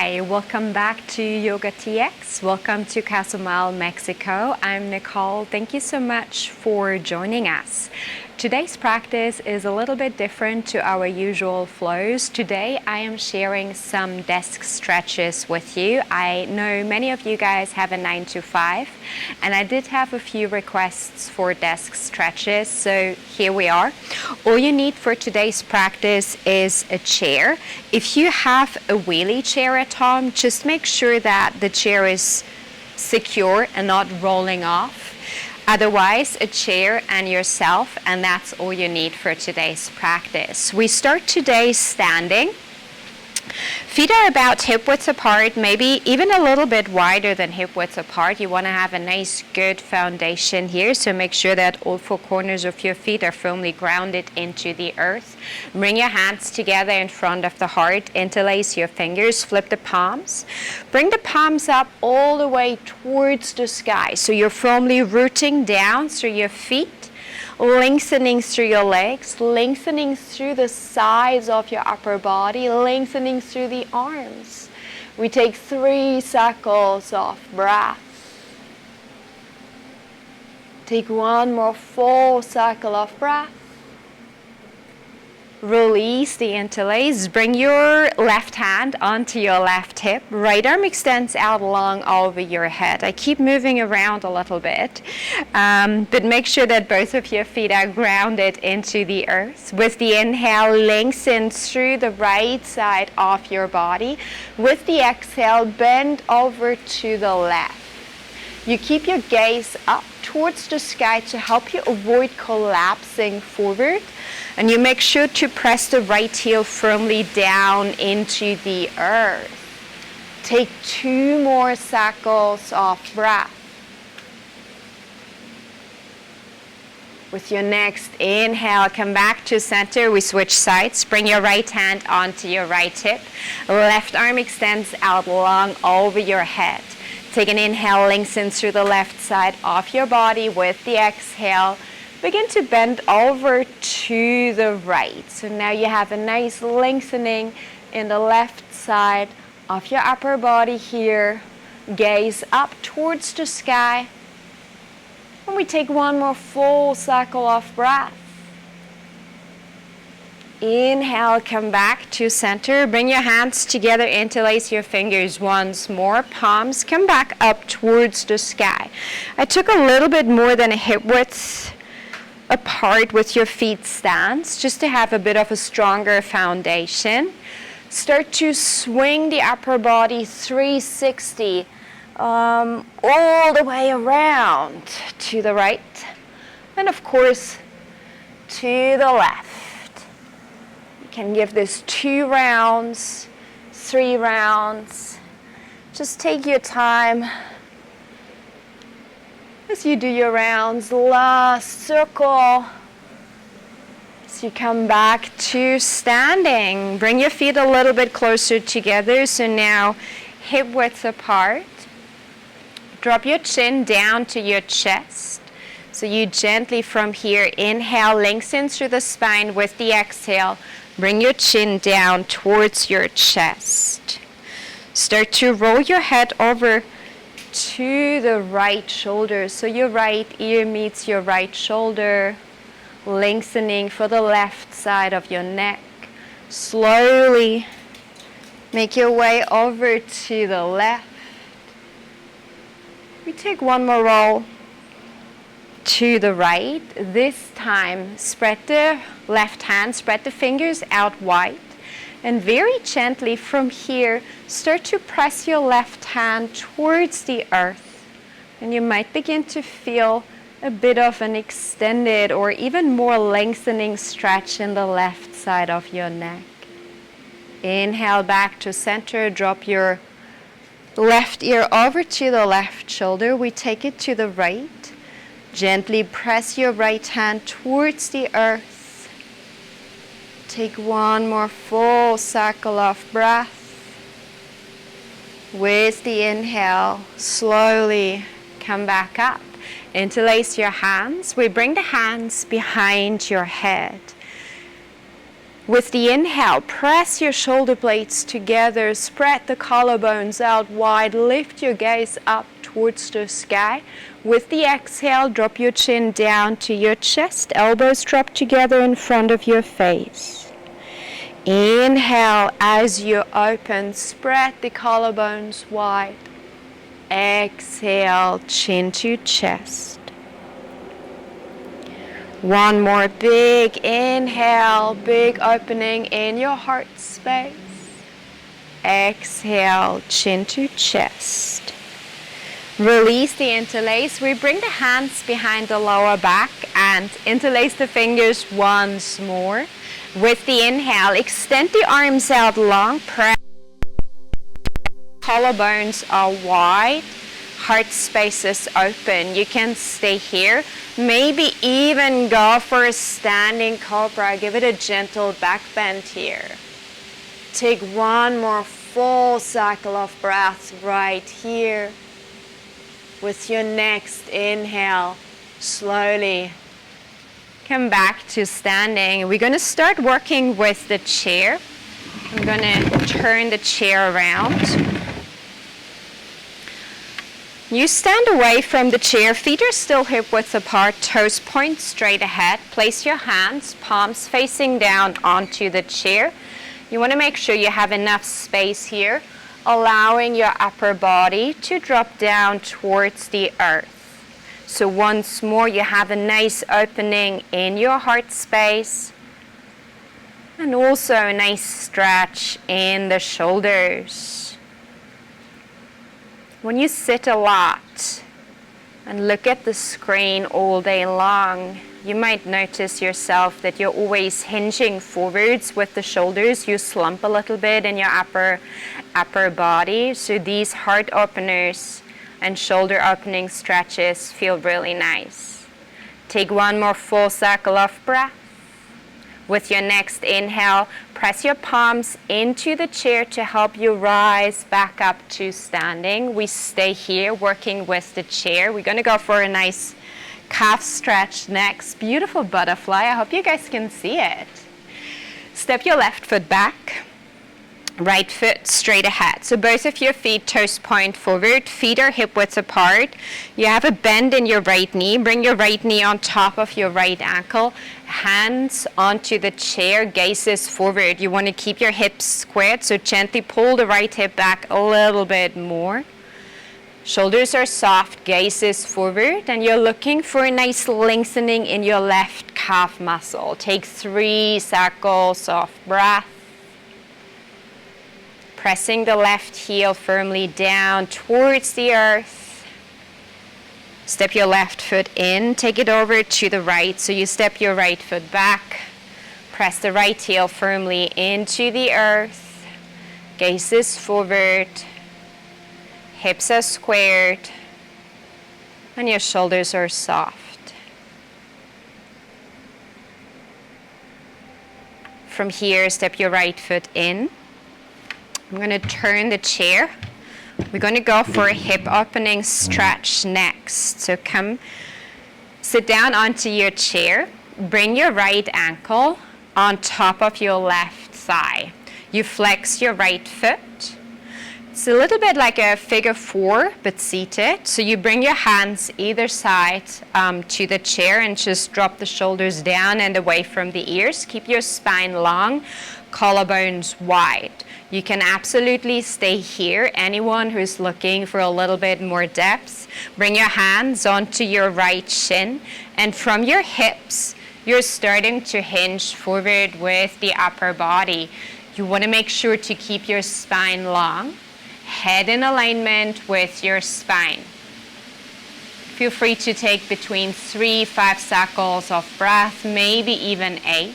Hi, welcome back to Yoga TX. Welcome to Cozumel, Mexico. I'm Nicole. Thank you so much for joining us. Today's practice is a little bit different to our usual flows. Today I am sharing some desk stretches with you. I know many of you guys have a 9 to 5 and I did have a few requests for desk stretches, so here we are. All you need for today's practice is a chair. If you have a wheelie chair at home, just make sure that the chair is secure and not rolling off. Otherwise, a chair and yourself, and that's all you need for today's practice. We start today standing. Feet are about hip width apart, maybe even a little bit wider than hip width apart. You want to have a nice, good foundation here, so make sure that all four corners of your feet are firmly grounded into the earth. Bring your hands together in front of the heart, interlace your fingers, flip the palms. Bring the palms up all the way towards the sky, so you're firmly rooting down through your feet. Lengthening through your legs, lengthening through the sides of your upper body, lengthening through the arms. We take 3 cycles of breath. Take one more full cycle of breath. Release the interlace. Bring your left hand onto your left hip. Right arm extends out long over your head. I keep moving around a little bit, but make sure that both of your feet are grounded into the earth. With the inhale, lengthen through the right side of your body. With the exhale, bend over to the left. You keep your gaze up towards the sky to help you avoid collapsing forward. And you make sure to press the right heel firmly down into the earth. Take 2 more cycles of breath. With your next inhale, come back to center. We switch sides. Bring your right hand onto your right hip. Left arm extends out long over your head. Take an inhale, lengthen through the left side of your body. With the exhale, begin to bend over to the right. So now you have a nice lengthening in the left side of your upper body here. Gaze up towards the sky. And we take one more full cycle of breath. Inhale, come back to center. Bring your hands together, interlace your fingers once more. Palms come back up towards the sky. I took a little bit more than a hip width apart with your feet stance, just to have a bit of a stronger foundation. Start to swing the upper body 360 all the way around to the right, and of course to the left. You can give this 2 rounds, 3 rounds. Just take your time as you do your rounds. Last circle. As you come back to standing, bring your feet a little bit closer together. So now hip width apart. Drop your chin down to your chest. So you gently from here inhale, lengthen through the spine. With the exhale, bring your chin down towards your chest. Start to roll your head over to the right shoulder. So your right ear meets your right shoulder. Lengthening for the left side of your neck. Slowly make your way over to the left. We take one more roll to the right. This time spread the left hand, spread the fingers out wide. And very gently from here, start to press your left hand towards the earth. And you might begin to feel a bit of an extended or even more lengthening stretch in the left side of your neck. Inhale back to center, drop your left ear over to the left shoulder. We take it to the right. Gently press your right hand towards the earth. Take one more full cycle of breath. With the inhale, slowly come back up. Interlace your hands. We bring the hands behind your head. With the inhale, press your shoulder blades together, spread the collarbones out wide, lift your gaze up towards the sky. With the exhale, drop your chin down to your chest, elbows drop together in front of your face. Inhale, as you open, spread the collarbones wide. Exhale, chin to chest. One more big inhale, big opening in your heart space. Exhale, chin to chest. Release the interlace. We bring the hands behind the lower back and interlace the fingers once more. With the inhale, extend the arms out long. Press. Collarbones are wide. Heart space is open. You can stay here. Maybe even go for a standing cobra. Give it a gentle back bend here. Take one more full cycle of breath right here. With your next inhale, slowly come back to standing. We're going to start working with the chair. I'm going to turn the chair around. You stand away from the chair, feet are still hip width apart, toes point straight ahead. Place your hands, palms facing down onto the chair. You want to make sure you have enough space here, allowing your upper body to drop down towards the earth. So once more, you have a nice opening in your heart space, and also a nice stretch in the shoulders. When you sit a lot and look at the screen all day long, you might notice yourself that you're always hinging forwards with the shoulders. You slump a little bit in your upper body. So these heart openers and shoulder opening stretches feel really nice. Take one more full cycle of breath. With your next inhale, press your palms into the chair to help you rise back up to standing. We stay here working with the chair. We're going to go for a nice calf stretch next. Beautiful butterfly. I hope you guys can see it. Step your left foot back. Right foot straight ahead. So both of your feet toes point forward. Feet are hip width apart. You have a bend in your right knee. Bring your right knee on top of your right ankle. Hands onto the chair. Gazes forward. You want to keep your hips squared. So gently pull the right hip back a little bit more. Shoulders are soft. Gazes forward. And you're looking for a nice lengthening in your left calf muscle. Take 3 cycles of breath. Pressing the left heel firmly down towards the earth. Step your left foot in, take it over to the right. So you step your right foot back. Press the right heel firmly into the earth. Gazes forward. Hips are squared. And your shoulders are soft. From here, step your right foot in. I'm going to turn the chair. We're going to go for a hip opening stretch next. So come sit down onto your chair. Bring your right ankle on top of your left thigh. You flex your right foot. It's a little bit like a figure 4, but seated. So you bring your hands either side to the chair and just drop the shoulders down and away from the ears. Keep your spine long, collarbones wide. You can absolutely stay here. Anyone who's looking for a little bit more depth, bring your hands onto your right shin, and from your hips, you're starting to hinge forward with the upper body. You want to make sure to keep your spine long, head in alignment with your spine. Feel free to take between 3-5 cycles of breath, maybe even 8.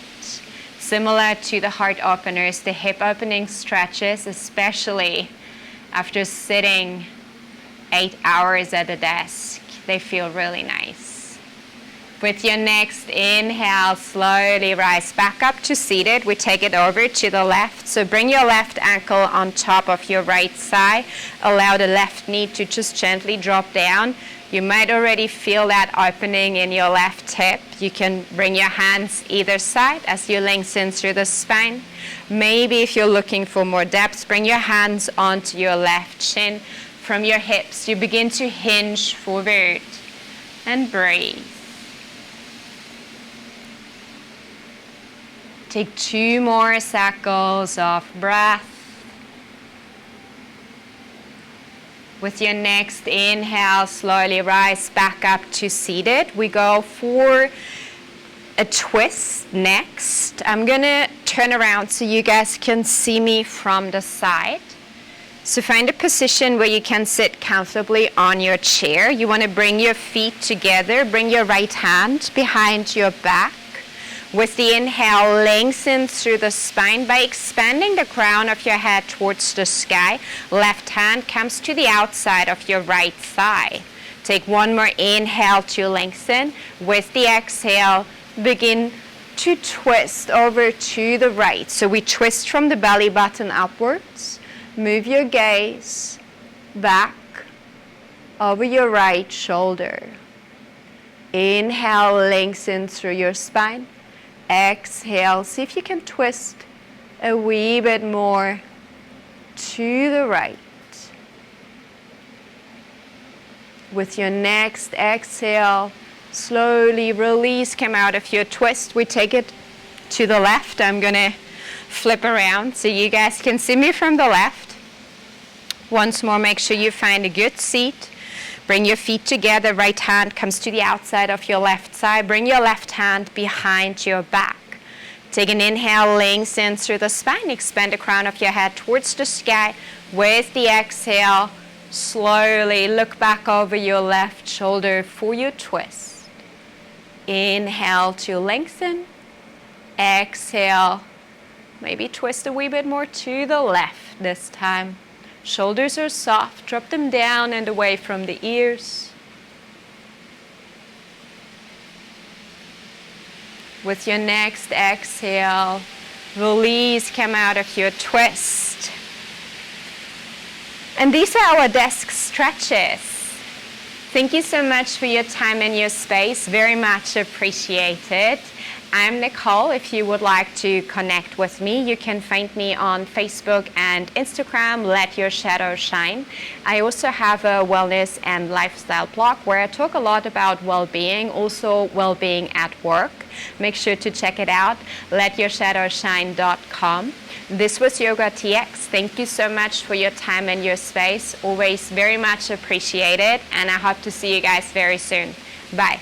Similar to the heart openers, the hip opening stretches, especially after sitting 8 hours at a desk, they feel really nice. With your next inhale, slowly rise back up to seated. We take it over to the left. So bring your left ankle on top of your right thigh. Allow the left knee to just gently drop down. You might already feel that opening in your left hip. You can bring your hands either side as you lengthen through the spine. Maybe if you're looking for more depth, bring your hands onto your left shin. From your hips, you begin to hinge forward and breathe. Take 2 more cycles of breath. With your next inhale, slowly rise back up to seated. We go for a twist next. I'm gonna turn around so you guys can see me from the side. So find a position where you can sit comfortably on your chair. You wanna bring your feet together, bring your right hand behind your back. With the inhale, lengthen through the spine by expanding the crown of your head towards the sky. Left hand comes to the outside of your right thigh. Take 1 more inhale to lengthen. With the exhale, begin to twist over to the right. So we twist from the belly button upwards. Move your gaze back over your right shoulder. Inhale, lengthen through your spine. Exhale, see if you can twist a wee bit more to the right. With your next exhale, slowly release, come out of your twist. We take it to the left. I'm gonna flip around so you guys can see me from the left. Once more, make sure you find a good seat. Bring your feet together, right hand comes to the outside of your left thigh. Bring your left hand behind your back. Take an inhale, lengthen through the spine. Expand the crown of your head towards the sky. With the exhale, slowly look back over your left shoulder for your twist. Inhale to lengthen. Exhale, maybe twist a wee bit more to the left this time. Shoulders are soft, drop them down and away from the ears. With your next exhale, release, come out of your twist. And these are our desk stretches. Thank you so much for your time and your space, very much appreciated. I'm Nicolle. If you would like to connect with me, you can find me on Facebook and Instagram, Let Your Shadow Shine. I also have a wellness and lifestyle blog where I talk a lot about well-being, also well-being at work. Make sure to check it out, letyourshadowshine.com. This was Yoga TX. Thank you so much for your time and your space. Always very much appreciated, and I hope to see you guys very soon. Bye.